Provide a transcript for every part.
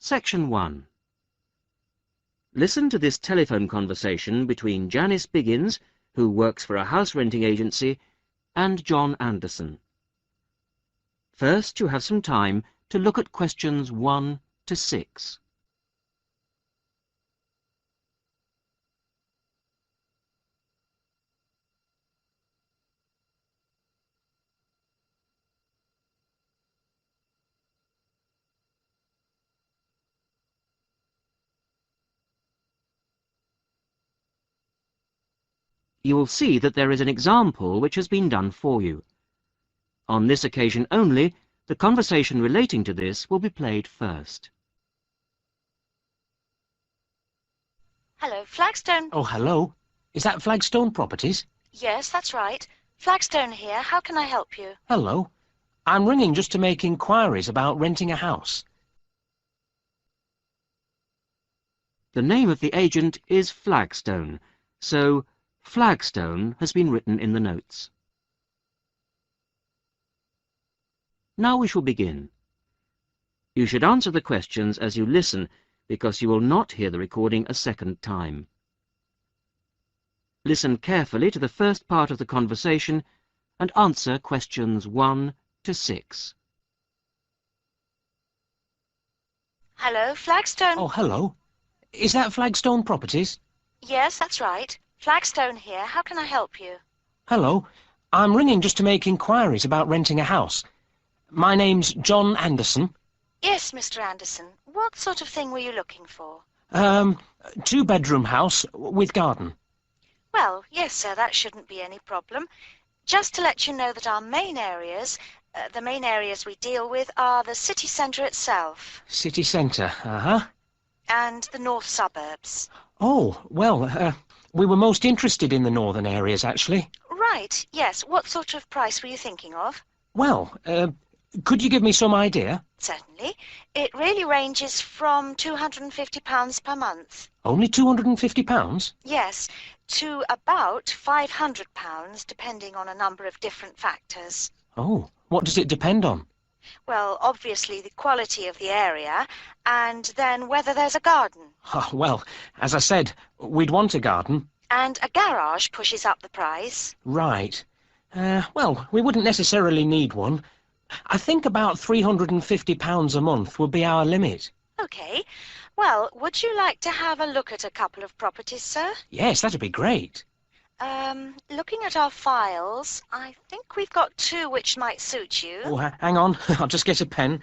Section 1. Listen to this telephone conversation between Janice Biggins, who works for a house renting agency, and John Anderson. First, you have some time to look at questions 1 to 6. You will see that there is an example which has been done for you. On this occasion only, the conversation relating to this will be played first. Hello, Flagstone. Oh, hello. Is that Flagstone Properties? Yes, that's right. Flagstone here. How can I help you? Hello. I'm ringing just to make inquiries about renting a house. The name of the agent is Flagstone, so Flagstone has been written in the notes. Now we shall begin. You should answer the questions as you listen, because you will not hear the recording a second time. Listen carefully to the first part of the conversation and answer questions 1 to 6. Hello, Flagstone. Oh, hello. Is that Flagstone Properties? Yes, that's right. Flagstone here. How can I help you? Hello. I'm ringing just to make inquiries about renting a house. My name's John Anderson. Yes, Mr. Anderson. What sort of thing were you looking for? Two-bedroom house with garden. Well, yes, sir, that shouldn't be any problem. Just to let you know that our main areas, the main areas we deal with are the city centre itself. City centre, uh-huh. And the north suburbs. Oh, well, we were most interested in the northern areas, actually. Right, yes. What sort of price were you thinking of? Well, could you give me some idea? Certainly. It really ranges from £250 per month. Only £250? Yes, to about £500, depending on a number of different factors. Oh, what does it depend on? Well, obviously the quality of the area, and then whether there's a garden. Oh, well, as I said, we'd want a garden. And a garage pushes up the price. Right. Well, we wouldn't necessarily need one. I think about £350 a month would be our limit. OK. Well, would you like to have a look at a couple of properties, sir? Yes, that'd be great. Looking at our files, I think we've got two which might suit you. Oh, hang on. I'll just get a pen.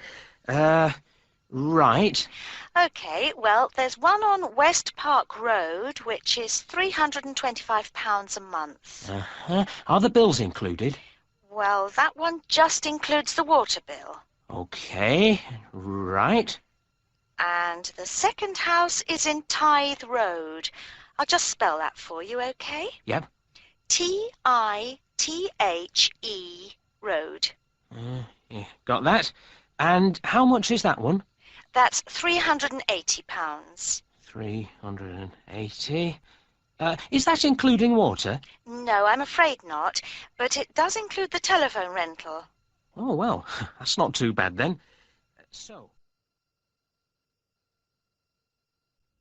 Right. OK, well, there's one on West Park Road, which is £325 a month. Uh-huh. Are the bills included? Well, that one just includes the water bill. OK, right. And the second house is in Tithe Road. I'll just spell that for you, OK? Yep. T-I-T-H-E Road. Yeah, got that. And how much is that one? That's £380. 380. Is that including water? No, I'm afraid not, but it does include the telephone rental. Oh, well, that's not too bad then. So...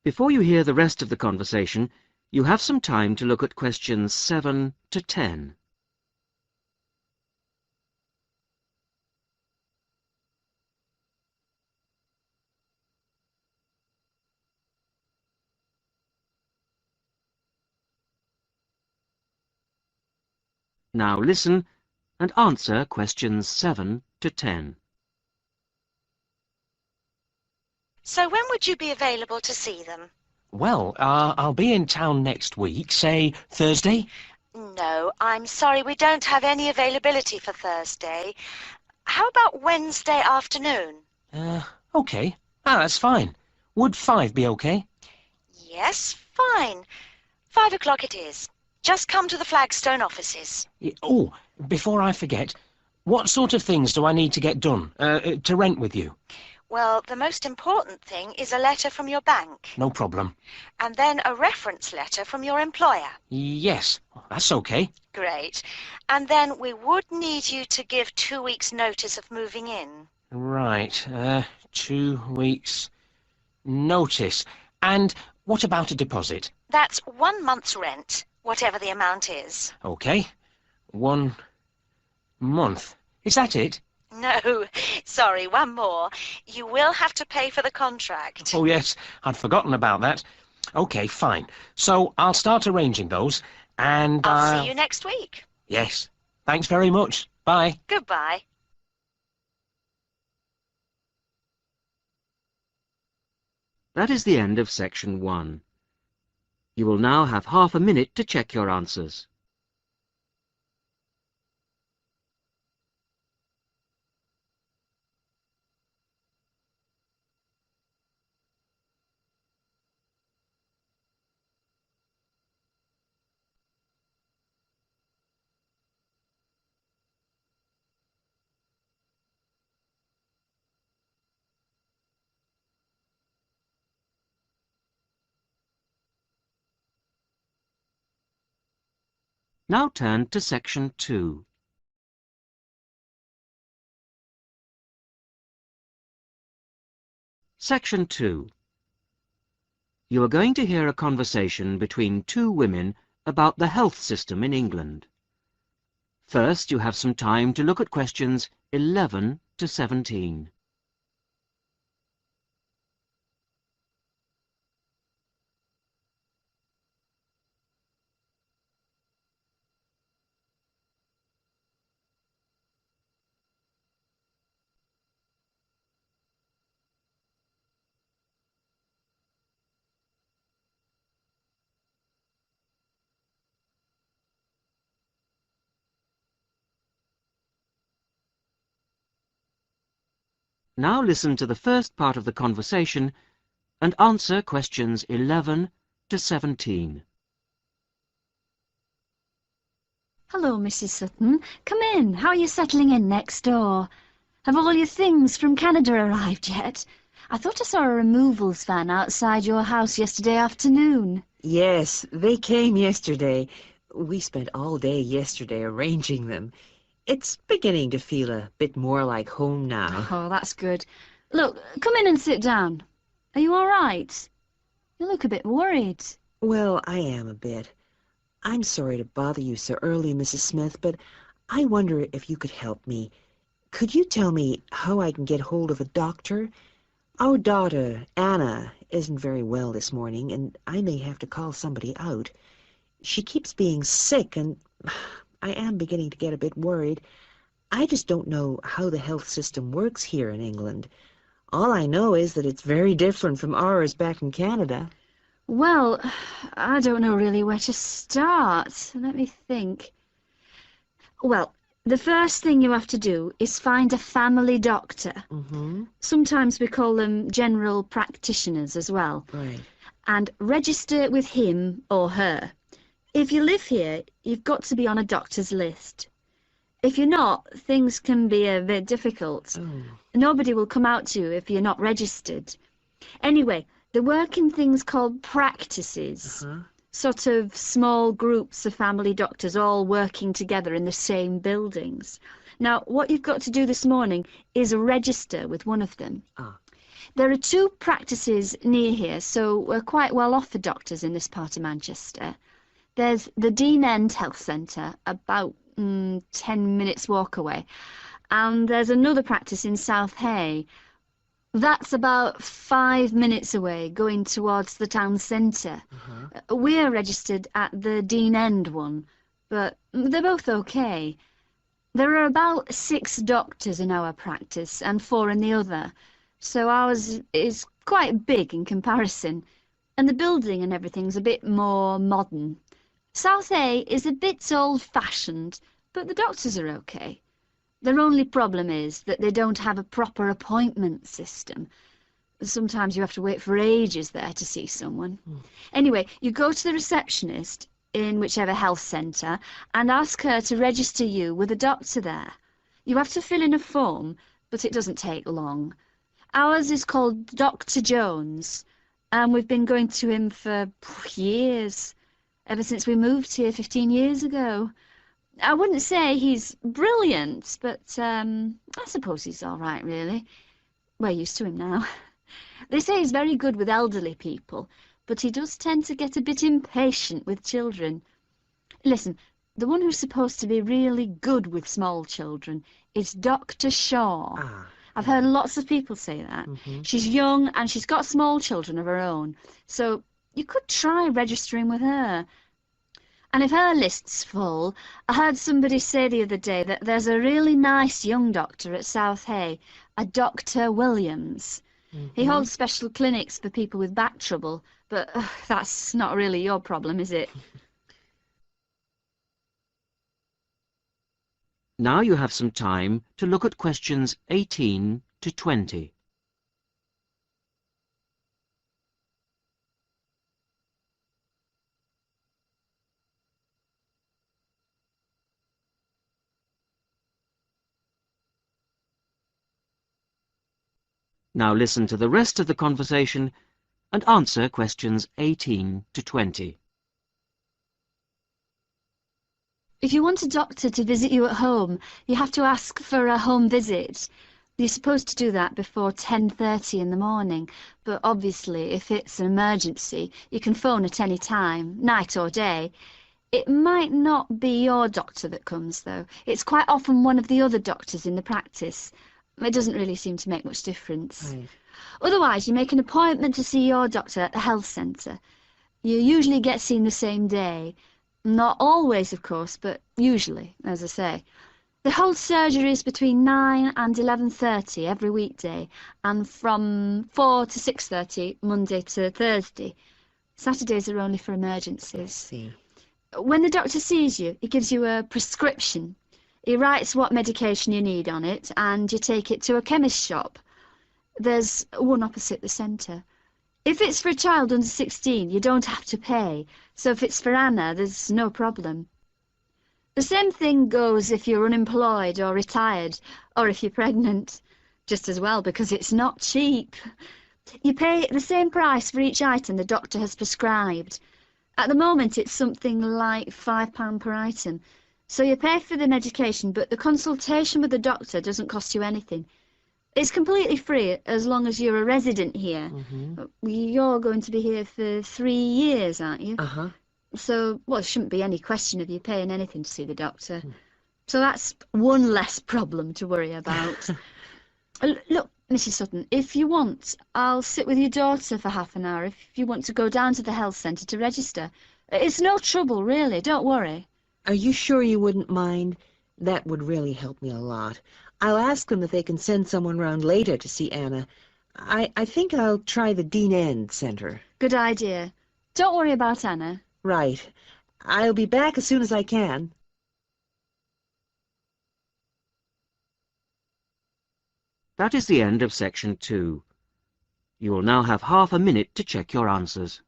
Before you hear the rest of the conversation, you have some time to look at questions 7 to 10. Now listen and answer questions 7 to 10. So when would you be available to see them? Well, I'll be in town next week, say Thursday. No, I'm sorry, we don't have any availability for Thursday. How about Wednesday afternoon? OK. That's fine. Would 5 be OK? Yes, fine. 5 o'clock it is. Just come to the Flagstone offices. Oh, before I forget, what sort of things do I need to get done, to rent with you? Well, the most important thing is a letter from your bank. No problem. And then a reference letter from your employer. Yes, that's OK. Great. And then we would need you to give 2 weeks' notice of moving in. Right, 2 weeks' Notice. And what about a deposit? That's 1 month's rent, whatever the amount is. OK. 1 month. Is that it? No, sorry, one more. You will have to pay for the contract. Oh, yes. I'd forgotten about that. OK, fine. So I'll start arranging those, and I'll see you next week. Yes. Thanks very much. Bye. Goodbye. That is the end of section 1. You will now have half a minute to check your answers. Now turn to section 2. Section 2. You are going to hear a conversation between two women about the health system in England. First, you have some time to look at questions 11 to 17. Now listen to the first part of the conversation and answer questions 11 to 17. Hello, Mrs. Sutton. Come in. How are you settling in next door? Have all your things from Canada arrived yet? I thought I saw a removals van outside your house yesterday afternoon. Yes, they came yesterday. We spent all day yesterday arranging them. It's beginning to feel a bit more like home now. Oh, that's good. Look, come in and sit down. Are you all right? You look a bit worried. Well, I am a bit. I'm sorry to bother you so early, Mrs. Smith, but I wonder if you could help me. Could you tell me how I can get hold of a doctor? Our daughter, Anna, isn't very well this morning, and I may have to call somebody out. She keeps being sick, and I am beginning to get a bit worried. I just don't know how the health system works here in England. All I know is that it's very different from ours back in Canada. Well, I don't know really where to start. Let me think. Well, the first thing you have to do is find a family doctor. Mm-hmm. Sometimes we call them general practitioners as well. Right. And register with him or her. If you live here, you've got to be on a doctor's list. If you're not, things can be a bit difficult. Oh. Nobody will come out to you if you're not registered. Anyway, they work in things called practices. Uh-huh. Sort of small groups of family doctors all working together in the same buildings. Now, what you've got to do this morning is register with one of them. Ah. There are 2 practices near here, so we're quite well off for doctors in this part of Manchester. There's the Dean End Health Centre, about 10 minutes walk away. And there's another practice in South Hay. That's about 5 minutes away, going towards the town centre. Uh-huh. We're registered at the Dean End one, but they're both okay. There are about 6 doctors in our practice and 4 in the other, so ours is quite big in comparison, and the building and everything's a bit more modern. South A is a bit old-fashioned, but the doctors are okay. Their only problem is that they don't have a proper appointment system. Sometimes you have to wait for ages there to see someone. Anyway, you go to the receptionist in whichever health centre and ask her to register you with a doctor there. You have to fill in a form, but it doesn't take long. Ours is called Dr. Jones, and we've been going to him for years, ever since we moved here 15 years ago. I wouldn't say he's brilliant, but I suppose he's all right, really. We're used to him now. They say he's very good with elderly people, but he does tend to get a bit impatient with children. Listen, the one who's supposed to be really good with small children is Dr. Shaw. Ah. I've heard lots of people say that. She's young and she's got small children of her own, so you could try registering with her. And if her list's full, I heard somebody say the other day that there's a really nice young doctor at South Hay, a Dr. Williams. He holds special clinics for people with back trouble, but that's not really your problem, is it? Now you have some time to look at questions 18 to 20. Now listen to the rest of the conversation and answer questions 18 to 20. If you want a doctor to visit you at home, you have to ask for a home visit. You're supposed to do that before 10:30 in the morning, but obviously if it's an emergency, you can phone at any time, night or day. It might not be your doctor that comes, though. It's quite often one of the other doctors in the practice. It doesn't really seem to make much difference. Right. Otherwise, you make an appointment to see your doctor at the health centre. You usually get seen the same day. Not always, of course, but usually, as I say. They hold surgeries between 9 and 11:30 every weekday, and from 4 to 6:30 Monday to Thursday. Saturdays are only for emergencies. See. When the doctor sees you, he gives you a prescription. He writes what medication you need on it, and you take it to a chemist's shop. There's one opposite the centre. If it's for a child under 16, you don't have to pay, so if it's for Anna, there's no problem. The same thing goes if you're unemployed or retired, or if you're pregnant. Just as well, because it's not cheap. You pay the same price for each item the doctor has prescribed. At the moment, it's something like £5 per item. So you pay for the medication, but the consultation with the doctor doesn't cost you anything. It's completely free as long as you're a resident here. You're going to be here for 3 years, aren't you? So, well, there shouldn't be any question of you paying anything to see the doctor. So that's one less problem to worry about. Look, Mrs. Sutton, if you want, I'll sit with your daughter for half an hour if you want to go down to the health centre to register. It's no trouble, really, don't worry. Are you sure you wouldn't mind? That would really help me a lot. I'll ask them if they can send someone round later to see Anna. I think I'll try the Dean End Centre. Good idea. Don't worry about Anna. Right. I'll be back as soon as I can. That is the end of section 2. You will now have half a minute to check your answers.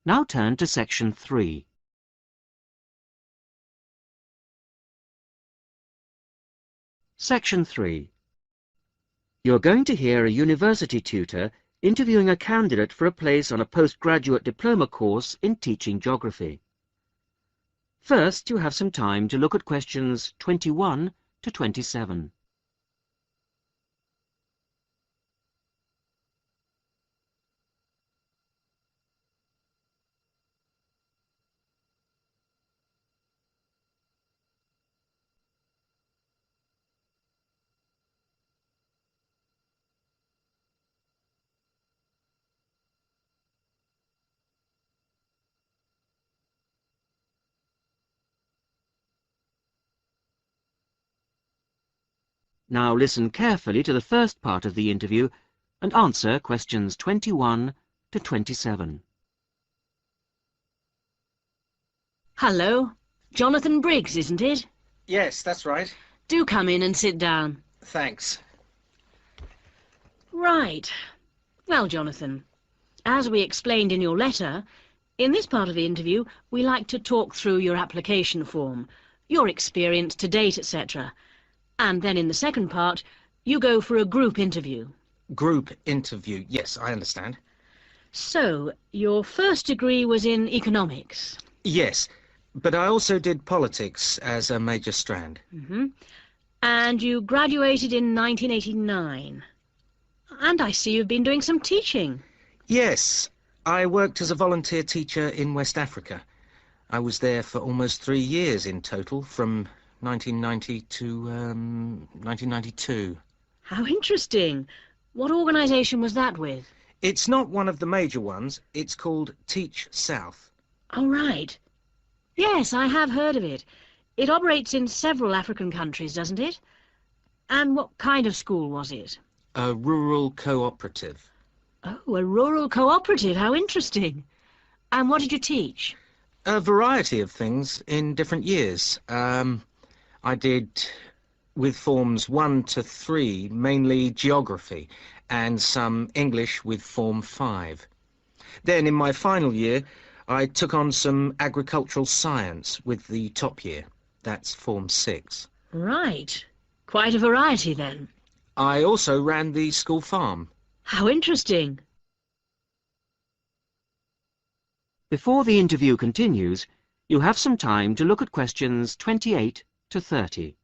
Now turn to section 3. Section 3. You're going to hear a university tutor interviewing a candidate for a place on a postgraduate diploma course in teaching geography. First, you have some time to look at questions 21 to 27. Now listen carefully to the first part of the interview and answer questions 21 to 27. Hello. Jonathan Briggs, isn't it? Yes, that's right. Do come in and sit down. Thanks. Right. Well, Jonathan, as we explained in your letter, in this part of the interview, we like to talk through your application form, your experience to date, etc. And then in the second part, you go for a group interview. Group interview. Yes, I understand. So, your first degree was in economics. Yes, but I also did politics as a major strand. And you graduated in 1989. And I see you've been doing some teaching. Yes, I worked as a volunteer teacher in West Africa. I was there for almost 3 years in total, from 1990 to 1992. How interesting. What organisation was that with? It's not one of the major ones. It's called Teach South. Oh, right. Yes, I have heard of it. It operates in several African countries, doesn't it? And what kind of school was it? A rural cooperative. Oh, a rural cooperative. How interesting. And what did you teach? A variety of things in different years. I did, with forms 1 to 3, mainly geography, and some English with form 5. Then, in my final year, I took on some agricultural science with the top year. That's form 6. Right. Quite a variety, then. I also ran the school farm. How interesting. Before the interview continues, you have some time to look at questions 28 to 30.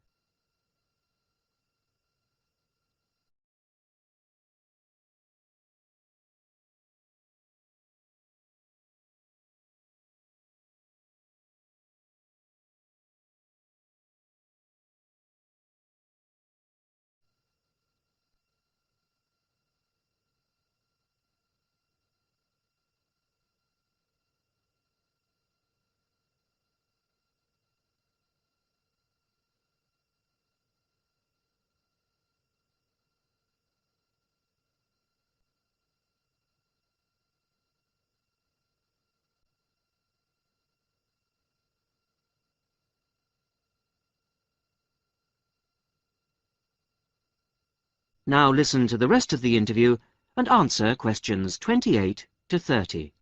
Now listen to the rest of the interview and answer questions 28 to 30.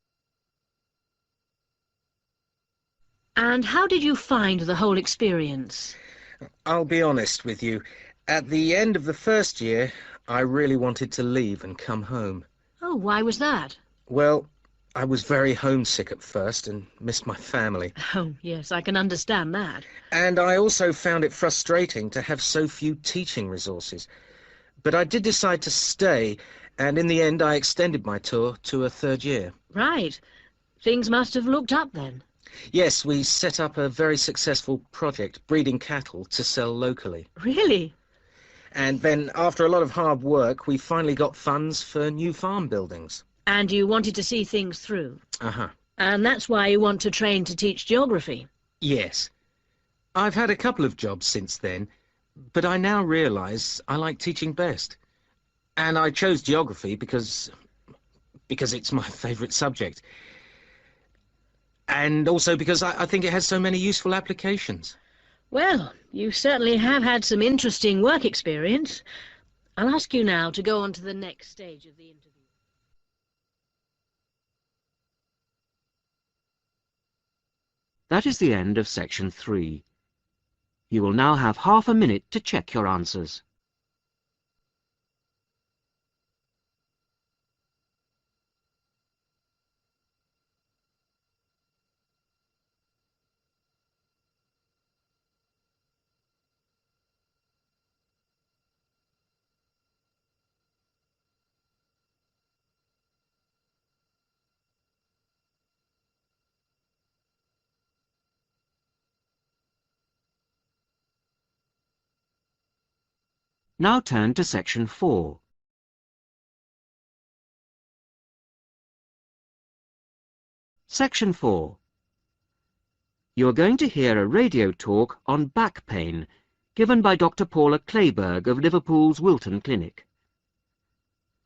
And how did you find the whole experience? I'll be honest with you. At the end of the first year, I really wanted to leave and come home. Oh, why was that? Well, I was very homesick at first and missed my family. Oh, yes, I can understand that. And I also found it frustrating to have so few teaching resources. But I did decide to stay, and in the end I extended my tour to a 3rd year. Right. Things must have looked up then. Yes, we set up a very successful project, breeding cattle to sell locally. Really? And then, after a lot of hard work, we finally got funds for new farm buildings. And you wanted to see things through. Uh-huh. And that's why you want to train to teach geography. Yes. I've had a couple of jobs since then, but I now realise I like teaching best. And I chose geography because it's my favourite subject. And also because I think it has so many useful applications. Well, you certainly have had some interesting work experience. I'll ask you now to go on to the next stage of the interview. That is the end of section 3. You will now have half a minute to check your answers. Now turn to section 4. Section 4. You are going to hear a radio talk on back pain given by Dr. Paula Clayburgh of Liverpool's Wilton Clinic.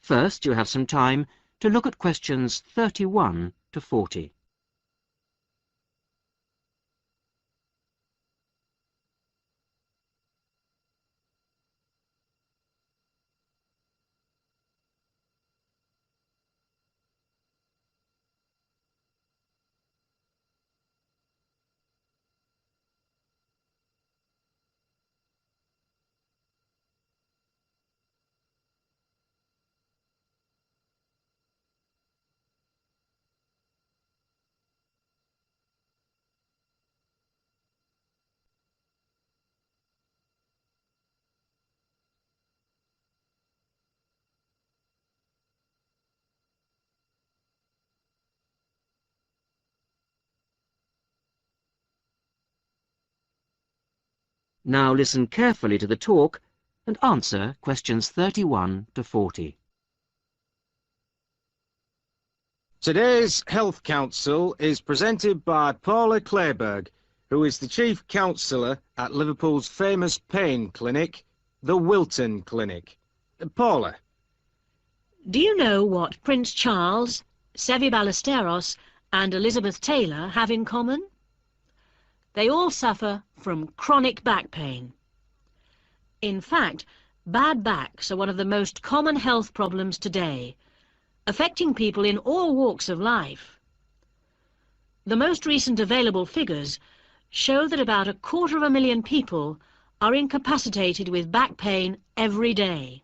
First, you have some time to look at questions 31 to 40. Now listen carefully to the talk and answer questions 31 to 40. Today's Health Council is presented by Paula Clayburgh, who is the Chief Counsellor at Liverpool's famous pain clinic, the Wilton Clinic. Paula. Do you know what Prince Charles, Sevi Ballesteros and Elizabeth Taylor have in common? They all suffer from chronic back pain. In fact, bad backs are one of the most common health problems today, affecting people in all walks of life. The most recent available figures show that about 250,000 people are incapacitated with back pain every day.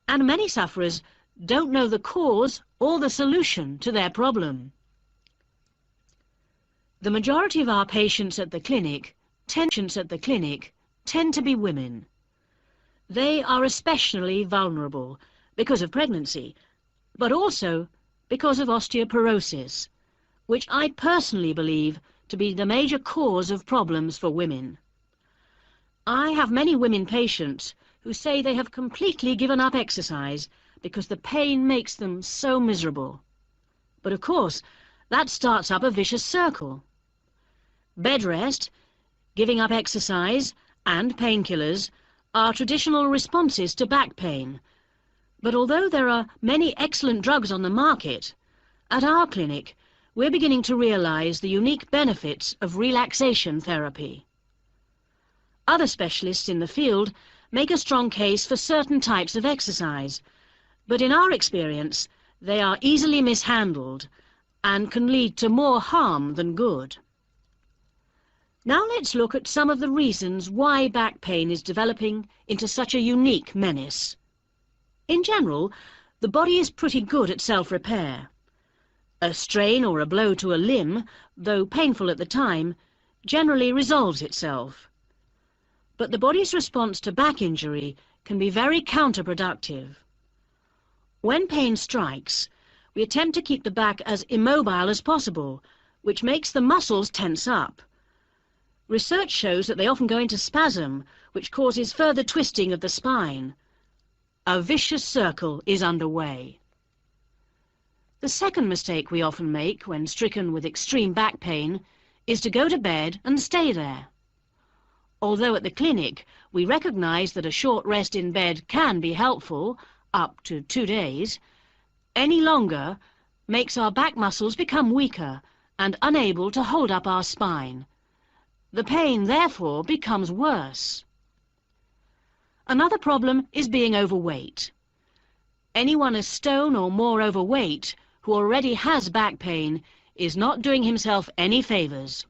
And many sufferers don't know the cause or the solution to their problem. The majority of our patients at the clinic tend to be women. They are especially vulnerable because of pregnancy, but also because of osteoporosis, which I personally believe to be the major cause of problems for women. I have many women patients who say they have completely given up exercise because the pain makes them so miserable. But of course, that starts up a vicious circle. Bed rest, giving up exercise, and painkillers are traditional responses to back pain. But although there are many excellent drugs on the market, at our clinic we're beginning to realize the unique benefits of relaxation therapy. Other specialists in the field make a strong case for certain types of exercise, but in our experience they are easily mishandled and can lead to more harm than good. Now let's look at some of the reasons why back pain is developing into such a unique menace. In general, the body is pretty good at self-repair. A strain or a blow to a limb, though painful at the time, generally resolves itself. But the body's response to back injury can be very counterproductive. When pain strikes, we attempt to keep the back as immobile as possible, which makes the muscles tense up. Research shows that they often go into spasm, which causes further twisting of the spine. A vicious circle is underway. The second mistake we often make when stricken with extreme back pain is to go to bed and stay there. Although at the clinic we recognize that a short rest in bed can be helpful, up to 2 days, any longer makes our back muscles become weaker and unable to hold up our spine. The pain, therefore, becomes worse. Another problem is being overweight. Anyone a stone or more overweight who already has back pain is not doing himself any favours.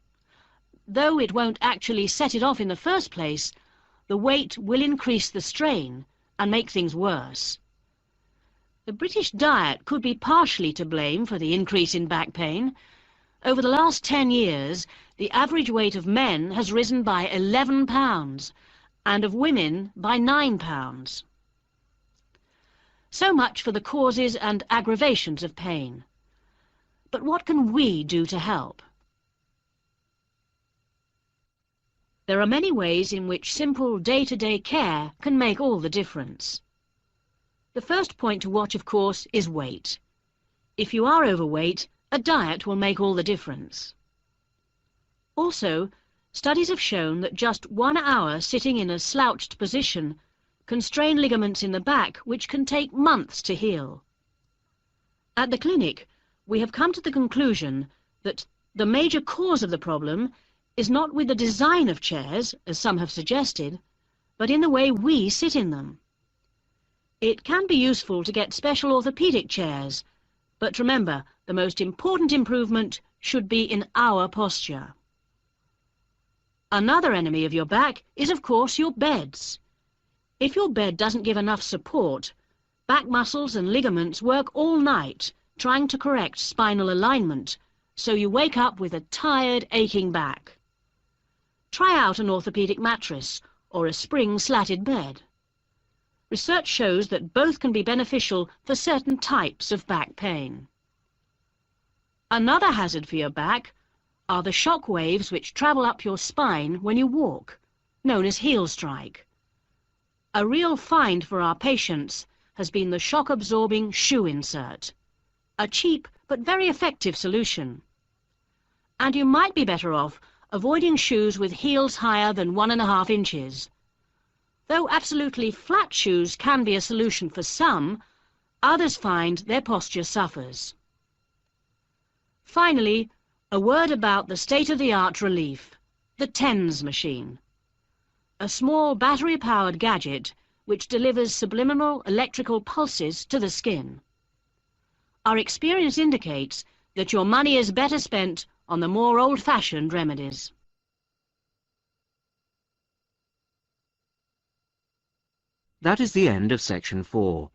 Though it won't actually set it off in the first place, the weight will increase the strain and make things worse. The British diet could be partially to blame for the increase in back pain. Over the last 10 years, the average weight of men has risen by 11 pounds, and of women by 9 pounds. So much for the causes and aggravations of pain. But what can we do to help? There are many ways in which simple day-to-day care can make all the difference. The first point to watch, of course, is weight. If you are overweight, a diet will make all the difference. Also, studies have shown that just 1 hour sitting in a slouched position can strain ligaments in the back which can take months to heal. At the clinic, we have come to the conclusion that the major cause of the problem is not with the design of chairs, as some have suggested, but in the way we sit in them. It can be useful to get special orthopedic chairs, but remember, the most important improvement should be in our posture. Another enemy of your back is, of course, your beds. If your bed doesn't give enough support, back muscles and ligaments work all night trying to correct spinal alignment, so you wake up with a tired, aching back. Try out an orthopedic mattress or a spring-slatted bed. Research shows that both can be beneficial for certain types of back pain. Another hazard for your back are the shock waves which travel up your spine when you walk. known as heel strike. A real find for our patients has been the shock-absorbing shoe insert, a cheap but very effective solution. And you might be better off avoiding shoes with heels higher than 1.5 inches. Though absolutely flat shoes can be a solution for some, others find their posture suffers. Finally, a word about the state-of-the-art relief, the TENS machine, a small battery-powered gadget which delivers subliminal electrical pulses to the skin. Our experience indicates that your money is better spent on the more old-fashioned remedies. That is the end of section 4.